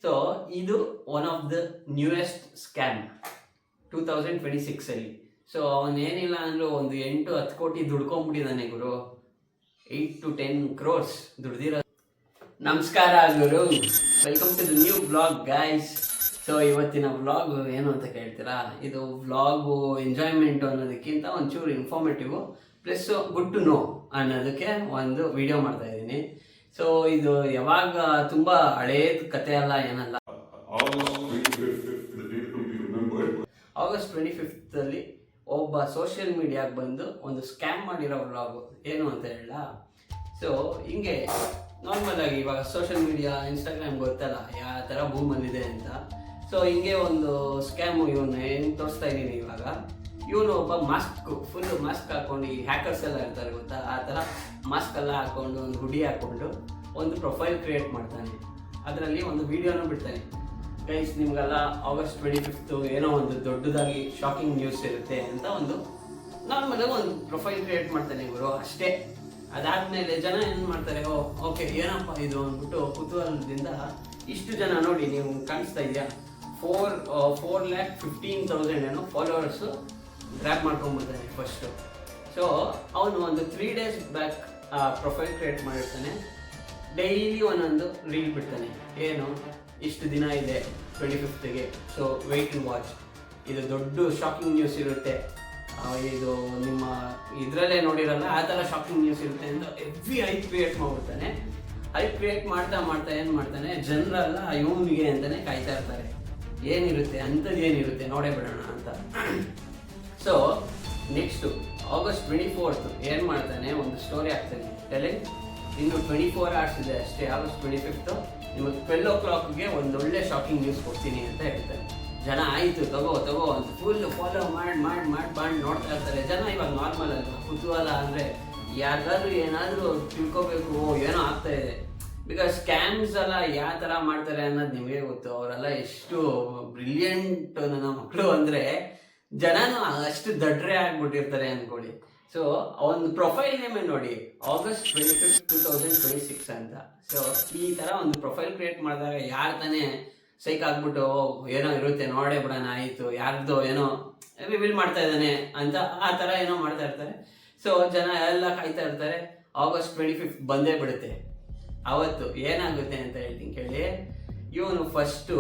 So ಇದು one of the newest scam 2026 ಅಲ್ಲಿ. So ಅವನೇನಿಲ್ಲ ಅಂದ್ರೂ ಒಂದು 8-10 ಕೋಟಿ ದುಡ್ಕೊಂಡ್ಬಿಟ್ಟಿದ್ದಾನೆ ಗುರು. 8 to 10 crores ದುಡ್ದಿರೋ. ನಮಸ್ಕಾರ ಗುರು, welcome to the new vlog guys. So ಇವತ್ತಿನ ವ್ಲಾಗ್ ಏನು ಅಂತ ಕೇಳ್ತೀರಾ? ಇದು ವ್ಲಾಗು ಎಂಜಾಯ್ಮೆಂಟು ಅನ್ನೋದಕ್ಕಿಂತ ಒಂಚೂರು informative plus good to know ಅನ್ನೋದಕ್ಕೆ ಒಂದು ವಿಡಿಯೋ ಮಾಡ್ತಾ ಇದ್ದೀನಿ. ಸೊ ಇದು ಯಾವಾಗ ತುಂಬ ಹಳೇದ ಕತೆ ಅಲ್ಲ, ಏನಲ್ಲ. ಆಗಸ್ಟ್ 25th ಅಲ್ಲಿ ಒಬ್ಬ ಸೋಷಿಯಲ್ ಮೀಡಿಯಾಗೆ ಬಂದು ಒಂದು ಸ್ಕ್ಯಾಮ್ ಮಾಡಿರೋ ವ್ಲಾಗು. ಏನು ಅಂತ ಹೇಳ. ಸೊ ಹಿಂಗೆ ನಾರ್ಮಲ್ ಆಗಿ ಇವಾಗ ಸೋಷಿಯಲ್ ಮೀಡಿಯಾ ಇನ್ಸ್ಟಾಗ್ರಾಮ್ ಗೊತ್ತಲ್ಲ ಯಾವ ಥರ ಬೂಮಲ್ಲಿದೆ ಅಂತ. ಸೊ ಹಿಂಗೆ ಒಂದು ಸ್ಕ್ಯಾಮು ಇವನು ಏನು ತೋರಿಸ್ತಾ ಇದ್ದೀನಿ ಇವಾಗ. ಇವನು ಒಬ್ಬ ಫುಲ್ ಮಾಸ್ಕ್ ಹಾಕೊಂಡು, ಈ ಹ್ಯಾಕರ್ಸ್ ಎಲ್ಲ ಇರ್ತಾರೆ ಗೊತ್ತಾ, ಆ ಥರ ಮಾಸ್ಕ್ ಎಲ್ಲ ಹಾಕೊಂಡು ಒಂದು ಹುಡಿ ಹಾಕೊಂಡು ಒಂದು ಪ್ರೊಫೈಲ್ ಕ್ರಿಯೇಟ್ ಮಾಡ್ತಾನೆ. ಅದರಲ್ಲಿ ಒಂದು ವಿಡಿಯೋನೂ ಬಿಡ್ತಾನೆ. ಗೈಸ್ ನಿಮಗೆಲ್ಲ ಆಗಸ್ಟ್ 25th ಏನೋ ಒಂದು ದೊಡ್ಡದಾಗಿ ಶಾಕಿಂಗ್ ನ್ಯೂಸ್ ಇರುತ್ತೆ ಅಂತ ಒಂದು ನಾರ್ಮಲಾಗಿ ಒಂದು ಪ್ರೊಫೈಲ್ ಕ್ರಿಯೇಟ್ ಮಾಡ್ತಾನೆ ಇವರು, ಅಷ್ಟೇ. ಅದಾದಮೇಲೆ ಜನ ಏನು ಮಾಡ್ತಾರೆ, ಓಕೆ ಏನಪ್ಪ ಇದು ಅಂದ್ಬಿಟ್ಟು ಕುತೂಹಲದಿಂದ ಇಷ್ಟು ಜನ ನೋಡಿ, ನೀವು ಕಾಣಿಸ್ತಾ ಇದೆಯಾ, 4,15,000 ಏನೋ ಫಾಲೋವರ್ಸು ಗ್ರ್ಯಾಪ್ ಮಾಡ್ಕೊಂಡ್ಬಿಡ್ತಾನೆ ಫಸ್ಟು. ಸೊ ಅವನು ಒಂದು 3 days ಬ್ಯಾಕ್ ಪ್ರೊಫೈಲ್ ಕ್ರಿಯೇಟ್ ಮಾಡಿರ್ತಾನೆ. ಡೈಲಿ ಒಂದೊಂದು ರೀಲ್ ಬಿಡ್ತಾನೆ. ಏನು, ಇಷ್ಟು ದಿನ ಇದೆ 25th, so weight and watch, ಇದು ದೊಡ್ಡ ಶಾಕಿಂಗ್ ನ್ಯೂಸ್ ಇರುತ್ತೆ, ಇದು ನಿಮ್ಮ ಇದರಲ್ಲೇ ನೋಡಿರಲ್ಲ ಆ ಥರ ಶಾಕಿಂಗ್ ನ್ಯೂಸ್ ಇರುತ್ತೆ ಅಂತ ಹೆವಿ ಹೈಪ್ ಕ್ರಿಯೇಟ್ ಮಾಡ್ಬಿಡ್ತಾನೆ. ಹೈಪ್ ಕ್ರಿಯೇಟ್ ಮಾಡ್ತಾ ಏನು ಮಾಡ್ತಾನೆ, ಜನರೆಲ್ಲ ಇವನಿಗೆ ಅಂತಲೇ ಕಾಯ್ತಾ ಇರ್ತಾರೆ. ಏನಿರುತ್ತೆ ಅಂಥದ್ದು, ಏನಿರುತ್ತೆ ನೋಡೇ ಬಿಡೋಣ ಅಂತ. ಸೊ ನೆಕ್ಸ್ಟು ಆಗಸ್ಟ್ 24th ಏನು ಮಾಡ್ತಾನೆ, ಒಂದು ಸ್ಟೋರಿ ಹಾಕ್ತಾನೆ. ಇನ್ನು 24 hours ಇದೆ ಅಷ್ಟೇ. ಆಗಸ್ಟ್ 25th ನಿಮಗೆ 12 o'clockಗೆ ಒಂದೊಳ್ಳೆ ಶಾಕಿಂಗ್ ನ್ಯೂಸ್ ಕೊಡ್ತೀನಿ ಅಂತ ಹೇಳ್ತಾರೆ. ಜನ ಆಯಿತು ತಗೋ ಅಂತ ಫುಲ್ ಫಾಲೋ ಮಾಡಿ ನೋಡ್ತಾ ಇರ್ತಾರೆ. ಜನ ಇವಾಗ ನಾರ್ಮಲ್ ಅಲ್ಲ, ಕುತೂಹಲ ಅಂದರೆ ಯಾರಿಗಾದ್ರೂ ಏನಾದರೂ ತಿಳ್ಕೊಬೇಕು, ಏನೋ ಆಗ್ತಾ ಇದೆ. ಬಿಕಾಸ್ ಸ್ಕ್ಯಾಮ್ಸ್ ಎಲ್ಲ ಯಾವ ಥರ ಮಾಡ್ತಾರೆ ಅನ್ನೋದು ನಿಮಗೆ ಗೊತ್ತು. ಅವರೆಲ್ಲ ಎಷ್ಟು ಬ್ರಿಲಿಯಂಟ್ ನನ್ನ ಮಕ್ಕಳು ಅಂದರೆ ಜನನೂ ಅಷ್ಟು ದಡ್ರೆ ಆಗ್ಬಿಟ್ಟಿರ್ತಾರೆ ಅಂದ್ಕೊಳ್ಳಿ. ಸೊ ಒಂದು ಪ್ರೊಫೈಲ್ ನೇಮೇ ನೋಡಿ, ಆಗಸ್ಟ್ 25th 2026 ಅಂತ. ಸೊ ಈ ಥರ ಒಂದು ಪ್ರೊಫೈಲ್ ಕ್ರಿಯೇಟ್ ಮಾಡಿದಾಗ ಯಾರು ತಾನೇ ಸೈಕ್ ಆಗ್ಬಿಟ್ಟು ಏನೋ ಇರುತ್ತೆ ನೋಡೇ ಬಿಡೋಣ ಆಯಿತು, ಯಾರ್ದು ಏನೋ ರಿವೀಲ್ ಮಾಡ್ತಾ ಇದ್ದಾನೆ ಅಂತ ಆ ಥರ ಏನೋ ಮಾಡ್ತಾ ಇರ್ತಾರೆ. ಸೊ ಜನ ಎಲ್ಲ ಕಾಯ್ತಾ ಇರ್ತಾರೆ. ಆಗಸ್ಟ್ 25th ಬಂದೇ ಬಿಡುತ್ತೆ. ಅವತ್ತು ಏನಾಗುತ್ತೆ ಅಂತ ಹೇಳ್ತೀನಿ ಕೇಳಿ. ಇವನು ಫಸ್ಟು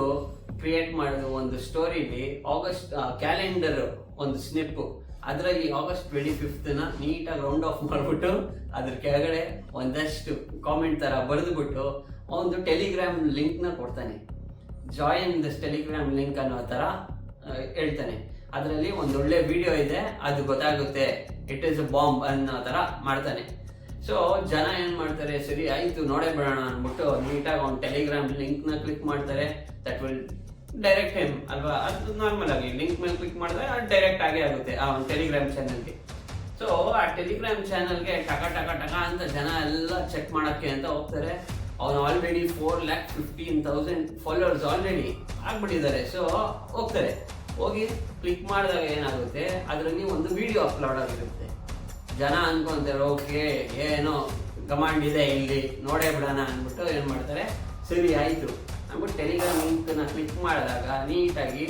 ಕ್ರಿಯೇಟ್ ಮಾಡೋದು ಒಂದು ಸ್ಟೋರಿಲಿ ಆಗಸ್ಟ್ ಕ್ಯಾಲೆಂಡರ್ ಒಂದು ಸ್ನಿಪ್ಪು, ಅದರಲ್ಲಿ ಆಗಸ್ಟ್ 25th ನೀಟಾಗಿ ರೌಂಡ್ ಆಫ್ ಮಾಡಿಬಿಟ್ಟು ಅದ್ರ ಕೆಳಗಡೆ ಒಂದಷ್ಟು ಕಾಮೆಂಟ್ ಥರ ಬರೆದುಬಿಟ್ಟು ಒಂದು ಟೆಲಿಗ್ರಾಮ್ ಲಿಂಕ್ನ ಕೊಡ್ತಾನೆ. ಜಾಯಿನ್ ದಿಸ್ ಟೆಲಿಗ್ರಾಮ್ ಲಿಂಕ್ ಅನ್ನೋ ಥರ ಹೇಳ್ತಾನೆ. ಅದರಲ್ಲಿ ಒಂದೊಳ್ಳೆ ವಿಡಿಯೋ ಇದೆ, ಅದು ಗೊತ್ತಾಗುತ್ತೆ, ಇಟ್ ಈಸ್ ಅ ಬಾಂಬ್ ಅನ್ನೋ ಥರ ಮಾಡ್ತಾನೆ. ಸೊ ಜನ ಏನು ಮಾಡ್ತಾರೆ, ಸರಿ ಆಯಿತು ನೋಡೇ ಬಿಡೋಣ ಅಂದ್ಬಿಟ್ಟು ನೀಟಾಗಿ ಒಂದು ಟೆಲಿಗ್ರಾಮ್ ಲಿಂಕ್ನ ಕ್ಲಿಕ್ ಮಾಡ್ತಾರೆ. ದಟ್ ವಿಲ್ ಡೈರೆಕ್ಟ್ ಹೇಮ್ ಅಲ್ವಾ, ಅದು ನಾರ್ಮಲ್ ಆಗಿ ಲಿಂಕ್ ಮೇಲೆ ಕ್ಲಿಕ್ ಮಾಡಿದ್ರೆ ಅದು ಡೈರೆಕ್ಟ್ ಆಗೇ ಆಗುತ್ತೆ ಆ ಒಂದು ಟೆಲಿಗ್ರಾಮ್ ಚಾನಲ್ಗೆ. ಸೊ ಆ ಟೆಲಿಗ್ರಾಮ್ ಚಾನಲ್ಗೆ ಟಕ ಅಂತ ಜನ ಎಲ್ಲ ಚೆಕ್ ಮಾಡೋಕ್ಕೆ ಅಂತ ಹೋಗ್ತಾರೆ. ಅವನು ಆಲ್ರೆಡಿ 4,15,000 ಫಾಲೋವರ್ಸ್ ಆಲ್ರೆಡಿ ಆಗ್ಬಿಟ್ಟಿದ್ದಾರೆ. ಸೊ ಹೋಗ್ತಾರೆ, ಹೋಗಿ ಕ್ಲಿಕ್ ಮಾಡಿದಾಗ ಏನಾಗುತ್ತೆ, ಅದರಲ್ಲಿ ಒಂದು ವಿಡಿಯೋ ಅಪ್ಲೋಡ್ ಆಗಿರುತ್ತೆ. ಜನ ಅನ್ಕೊಂತಾರೆ ಓಕೆ ಏನೋ ಕಮಾಂಡ್ ಇದೆ ಇಲ್ಲಿ ನೋಡೇ ಬಿಡೋಣ ಅಂದ್ಬಿಟ್ಟು ಏನು ಮಾಡ್ತಾರೆ, ಸರಿ ಆಯಿತು ಅಂದ್ಬಿಟ್ಟು ಟೆಲಿಗ್ರಾಮ್ ಲಿಂಕ್ನ ಕ್ಲಿಕ್ ಮಾಡಿದಾಗ ನೀಟಾಗಿ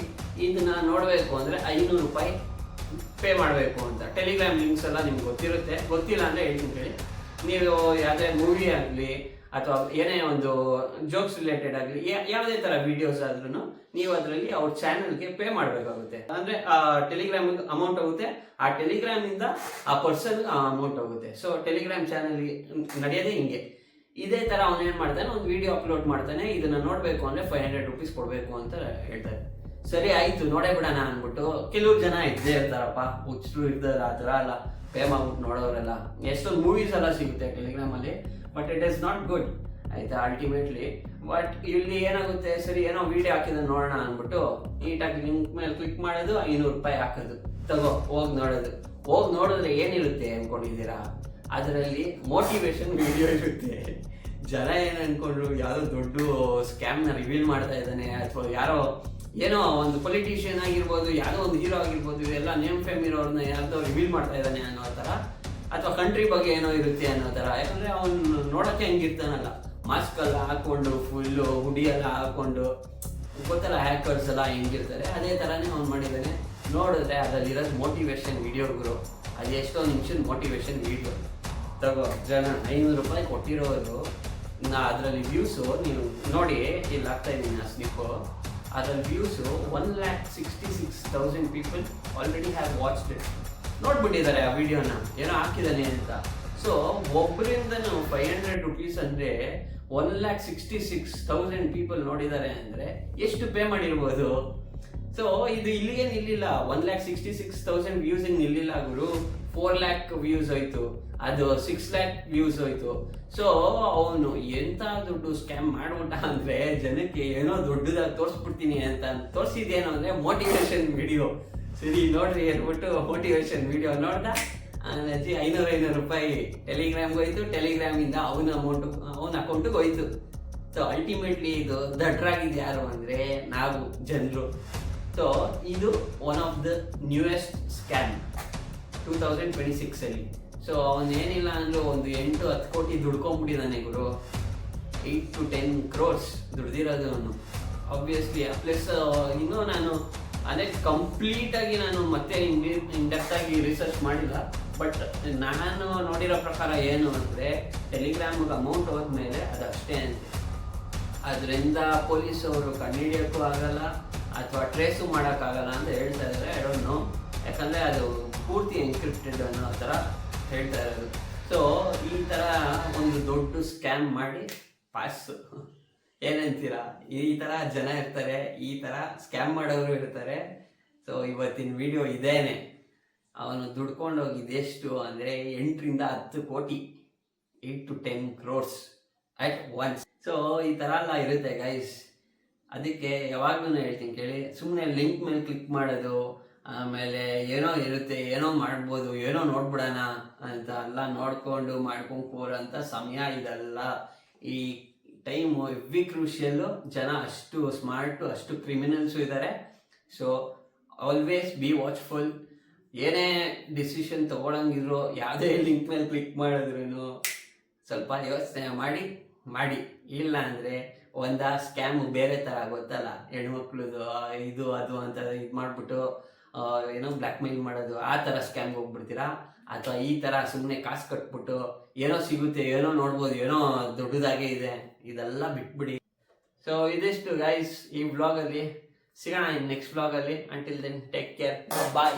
ಇದನ್ನ ನೋಡಬೇಕು ಅಂದರೆ 500 ರೂಪಾಯಿ ಪೇ ಮಾಡಬೇಕು ಅಂತ. ಟೆಲಿಗ್ರಾಮ್ ಲಿಂಕ್ಸ್ ಎಲ್ಲ ನಿಮ್ಗೆ ಗೊತ್ತಿರುತ್ತೆ, ಗೊತ್ತಿಲ್ಲ ಅಂದರೆ ಹೇಳ್ತೀನಿ ಕೇಳಿ. ನೀವು ಯಾವುದೇ ಮೂವಿ ಆಗಲಿ ಅಥವಾ ಏನೇ ಒಂದು ಜೋಕ್ಸ್ ರಿಲೇಟೆಡ್ ಆಗಲಿ ಯಾವುದೇ ಥರ ವಿಡಿಯೋಸ್ ಆದ್ರೂ ನೀವು ಅದರಲ್ಲಿ ಅವ್ರ ಚಾನಲ್ಗೆ ಪೇ ಮಾಡಬೇಕಾಗುತ್ತೆ. ಅಂದರೆ ಆ ಟೆಲಿಗ್ರಾಮಿಗೆ ಅಮೌಂಟ್ ಹೋಗುತ್ತೆ, ಆ ಟೆಲಿಗ್ರಾಮಿಂದ ಆ ಪರ್ಸನ್ಗೆ ಆ ಅಮೌಂಟ್ ಹೋಗುತ್ತೆ. ಸೊ ಟೆಲಿಗ್ರಾಮ್ ಚಾನಲ್ಗೆ ನಡೆಯೋದೇ ಹಿಂಗೆ. ಇದೇ ಥರ ಅವನು ಏನು ಮಾಡ್ತಾನೆ, ಒಂದು ವಿಡಿಯೋ ಅಪ್ಲೋಡ್ ಮಾಡ್ತಾನೆ, ಇದನ್ನು ನೋಡಬೇಕು ಅಂದರೆ 500 rupees ಕೊಡಬೇಕು ಅಂತ ಹೇಳ್ತಾರೆ. ಸರಿ ಆಯಿತು ನೋಡೇ ಬಿಡೋಣ ಅಂದ್ಬಿಟ್ಟು ಕೆಲವ್ರು ಜನ ಇದ್ದೇ ಇರ್ತಾರಪ್ಪ, ಹುಚ್ಚರು ಇರ್ತಾರೆ, ಆ ಥರ ಎಲ್ಲ ಪೇ ಮಾಡ್ಬಿಟ್ಟು ನೋಡೋರೆಲ್ಲ. ಎಷ್ಟೊಂದು ಮೂವೀಸ್ ಎಲ್ಲ ಸಿಗುತ್ತೆ ಟೆಲಿಗ್ರಾಮಲ್ಲಿ, but it is not good ಆಯಿತಾ ಅಲ್ಟಿಮೇಟ್ಲಿ. ಬಟ್ ಇಲ್ಲಿ ಏನಾಗುತ್ತೆ, ಸರಿ ಏನೋ ವಿಡಿಯೋ ಹಾಕಿದ್ರೆ ನೋಡೋಣ ಅಂದ್ಬಿಟ್ಟು ನೀಟಾಗಿ ಲಿಂಕ್ ಮೇಲೆ ಕ್ಲಿಕ್ ಮಾಡೋದು, 500 ರೂಪಾಯಿ ಹಾಕೋದು, ತಗೋ ಹೋಗಿ ನೋಡೋದು. ಹೋಗಿ ನೋಡಿದ್ರೆ ಏನಿರುತ್ತೆ ಅಂದ್ಕೊಂಡಿದ್ದೀರಾ, ಅದರಲ್ಲಿ ಮೋಟಿವೇಶನ್ ವಿಡಿಯೋ ಇರುತ್ತೆ. ಜನ ಏನು ಅಂದ್ಕೊಂಡ್ರು, ಯಾವುದೋ ದೊಡ್ಡ ಸ್ಕ್ಯಾಮ್ನ ರಿವೀಲ್ ಮಾಡ್ತಾ ಇದ್ದಾನೆ, ಅಥವಾ ಯಾರೋ ಏನೋ ಒಂದು ಪೊಲಿಟಿಷಿಯನ್ ಆಗಿರ್ಬೋದು, ಯಾವುದೋ ಒಂದು ಹೀರೋ ಆಗಿರ್ಬೋದು, ಇವೆಲ್ಲ ನೇಮ್ ಫೇಮ್ ಇರೋರನ್ನ ಯಾರ್ದೋ ರಿವೀಲ್ ಮಾಡ್ತಾ ಇದ್ದಾನೆ ಅನ್ನೋ ಥರ, ಅಥವಾ ಕಂಟ್ರಿ ಬಗ್ಗೆ ಏನೋ ಇರುತ್ತೆ ಅನ್ನೋ ಥರ. ಯಾಕಂದರೆ ಅವನು ನೋಡೋಕ್ಕೆ ಹೆಂಗಿರ್ತಾನಲ್ಲ, ಮಾಸ್ಕ್ ಎಲ್ಲ ಹಾಕೊಂಡು ಫುಲ್ಲು ಹುಡಿ ಎಲ್ಲ ಹಾಕೊಂಡು ಗೊತ್ತಲ್ಲ ಹ್ಯಾಕರ್ಸ್ ಎಲ್ಲ ಹೆಂಗಿರ್ತಾರೆ, ಅದೇ ಥರನೇ ಅವ್ನು ಮಾಡಿದ್ದಾನೆ. ನೋಡಿದ್ರೆ ಅದರಲ್ಲಿರೋದು ಮೋಟಿವೇಶನ್ ವಿಡಿಯೋಗಳು, ಅದು ಎಷ್ಟೋ ನಿಮಿಷದ ಮೋಟಿವೇಶನ್ ವಿಡಿಯೋ ತಗೋ. ಜನ 500 ರೂಪಾಯಿ ಕೊಟ್ಟಿರೋರು, ಅದರಲ್ಲಿ ವ್ಯೂಸು ನೀವು ನೋಡಿ, ಇಲ್ಲಿ ಆಗ್ತಾ ಇದ್ದೀನಿ ಆ ಸ್ಲಿಪ್ಪು, ಅದರಲ್ಲಿ views 1,66,000 people already have watched it. ನೋಡ್ಬಿಟ್ಟಿದ್ದಾರೆ ಆ ವಿಡಿಯೋನ, ಏನೋ ಹಾಕಿದ್ದಾನೆ ಅಂತ. ಸೊ ಒಬ್ಬರಿಂದ ನಾವು 500 rupees ಅಂದರೆ 1,66,000 ಪೀಪಲ್ ನೋಡಿದ್ದಾರೆ ಅಂದರೆ ಎಷ್ಟು ಪೇ ಮಾಡಿರ್ಬೋದು. ಸೊ ಇದು ಇಲ್ಲಿಗೆ ನಿಲ್ಲಿಲ್ಲ, 1,66,000 ವ್ಯೂಸ್ ನಿಲ್ಲಿಲ್ಲ ಗುರು. 4 lakh ವ್ಯೂಸ್ ಹೋಯ್ತು, ಅದು 6 lakh ವ್ಯೂಸ್ ಹೋಯ್ತು. ಸೊ ಅವನು ಎಂತ ದುಡ್ಡು ಸ್ಕ್ಯಾಮ್ ಮಾಡ್ಬಿಟ್ಟ ಅಂದ್ರೆ, ಜನಕ್ಕೆ ಏನೋ ದೊಡ್ಡದಾಗಿ ತೋರಿಸ್ಬಿಡ್ತೀನಿ ಅಂತ ತೋರಿಸಿದೇನೋ ಅಂದ್ರೆ ಮೋಟಿವೇಶನ್ ವಿಡಿಯೋ. ಸರಿ ನೋಡ್ರಿ ಅಂದ್ಬಿಟ್ಟು ಮೋಟಿವೇಶನ್ ವಿಡಿಯೋ ನೋಡ್ದ, ಅಜ್ಜಿ 500 ರೂಪಾಯಿ ಟೆಲಿಗ್ರಾಮ್ಗೆ ಹೋಯ್ತು, ಟೆಲಿಗ್ರಾಮಿಂದ ಅವನ ಅಕೌಂಟಿಗೆ ಹೋಯ್ತು. ಸೊ ಅಲ್ಟಿಮೇಟ್ಲಿ ಇದು ದಡ್ರಾಗಿದ್ದು ಯಾರು ಅಂದರೆ ನಾವು ಜನರು. ಸೊ ಇದು one of the newest scam 2026 so ಅವನೇನಿಲ್ಲ ಅಂದರೂ ಒಂದು 8-10 ಕೋಟಿ ದುಡ್ಕೊಂಡ್ಬಿಟ್ಟಿದ್ದಾನೆ ಗುರು. 8 to 10 crores ದುಡ್ದಿರೋದು ಅವನು ಆಬ್ವಿಯಸ್ಲಿ. ಪ್ಲಸ್ ಇನ್ನೂ ನಾನು ಅದೇ ಕಂಪ್ಲೀಟಾಗಿ ನಾನು ಮತ್ತೆ ಇಂಡೆಪ್ತಾಗಿ ರಿಸರ್ಚ್ ಮಾಡಿಲ್ಲ, ಬಟ್ ನಾನು ನೋಡಿರೋ ಪ್ರಕಾರ ಏನು ಅಂದರೆ ಟೆಲಿಗ್ರಾಮ್ಗೆ ಅಮೌಂಟ್ ಹೋದ್ಮೇಲೆ ಅದಷ್ಟೇ ಅಂತೆ. ಅದರಿಂದ ಪೊಲೀಸವರು ಕಂಡುಹಿಡಿಯೋಕ್ಕೂ ಆಗಲ್ಲ ಅಥವಾ ಟ್ರೇಸು ಮಾಡೋಕ್ಕಾಗಲ್ಲ ಅಂತ ಹೇಳ್ತಾ ಇದ್ದಾರೆ. ಐ ಡೋಂಟ್ ನೋ, ಯಾಕಂದರೆ ಅದು ಪೂರ್ತಿ ಎನ್ಕ್ರಿಪ್ಟೆಡ್ ಅನ್ನೋ ಥರ ಹೇಳ್ತಾ ಇರೋದು. ಸೊ ಈ ಥರ ಒಂದು ದೊಡ್ಡ ಸ್ಕ್ಯಾಮ್ ಮಾಡಿ ಪಾಸು ಏನಂತೀರಾ, ಈ ಥರ ಜನ ಇರ್ತಾರೆ, ಈ ಥರ ಸ್ಕ್ಯಾಮ್ ಮಾಡೋರು ಇರ್ತಾರೆ. ಸೊ ಇವತ್ತಿನ ವಿಡಿಯೋ ಇದೇನೆ. ಅವನು ದುಡ್ಕೊಂಡು ಹೋಗಿದ್ದೆಷ್ಟು ಅಂದರೆ 8-10 ಕೋಟಿ, 8 to 10 crores at once. So ಈ ಥರ ಎಲ್ಲ ಇರುತ್ತೆ ಗೈಸ್. ಅದಕ್ಕೆ ಯಾವಾಗಲೂ ಹೇಳ್ತೀನಿ ಕೇಳಿ, ಸುಮ್ಮನೆ ಲಿಂಕ್ ಮೇಲೆ ಕ್ಲಿಕ್ ಮಾಡೋದು, ಆಮೇಲೆ ಏನೋ ಇರುತ್ತೆ, ಏನೋ ಮಾಡ್ಬೋದು, ಏನೋ ನೋಡ್ಬಿಡೋಣ ಅಂತ ಎಲ್ಲ ನೋಡ್ಕೊಂಡು ಮಾಡ್ಕೊಂಡು ಕೂರಂಥ ಸಮಯ ಇದೆಲ್ಲ. ಈ ಟೈಮು ಎವ್ರಿ ಕ್ರೂಷಿಯಲ್ಲು. ಜನ ಅಷ್ಟು ಸ್ಮಾರ್ಟು, ಅಷ್ಟು ಕ್ರಿಮಿನಲ್ಸು ಇದ್ದಾರೆ. So always B watchful. ಏನೇ ಡಿಸಿಷನ್ ತೊಗೊಳಂಗಿದ್ರು, ಯಾವುದೇ ಲಿಂಕ್ ಮೇಲೆ ಕ್ಲಿಕ್ ಮಾಡಿದ್ರು ಸ್ವಲ್ಪ ಯೋಚನೆ ಮಾಡಿ. ಇಲ್ಲ ಅಂದರೆ ಒಂದ ಸ್ಕ್ಯಾಮು ಬೇರೆ ಥರ ಗೊತ್ತಲ್ಲ, ಹೆಣ್ಮಕ್ಳದು ಇದು ಅದು ಅಂತ ಇದು ಮಾಡಿಬಿಟ್ಟು ಏನೋ ಬ್ಲ್ಯಾಕ್ ಮೇಲ್ ಮಾಡೋದು, ಆ ಥರ ಸ್ಕ್ಯಾಮ್ಗೆ ಹೋಗ್ಬಿಡ್ತೀರಾ. ಅಥವಾ ಈ ಥರ ಸುಮ್ಮನೆ ಕಾಸು ಕಟ್ಬಿಟ್ಟು ಏನೋ ಸಿಗುತ್ತೆ, ಏನೋ ನೋಡ್ಬೋದು, ಏನೋ ದೊಡ್ಡದಾಗೇ ಇದೆ, ಇದೆಲ್ಲ ಬಿಟ್ಬಿಡಿ. ಸೊ ಇದಿಷ್ಟು ಗೈಸ್ ಈ ವ್ಲಾಗಲ್ಲಿ. ಸಿಗೋಣ ನೆಕ್ಸ್ಟ್ ವ್ಲಾಗಲ್ಲಿ. ಅಂಟಿಲ್ ದೆನ್ ಟೇಕ್ ಕೇರ್, ಬಾಯ್.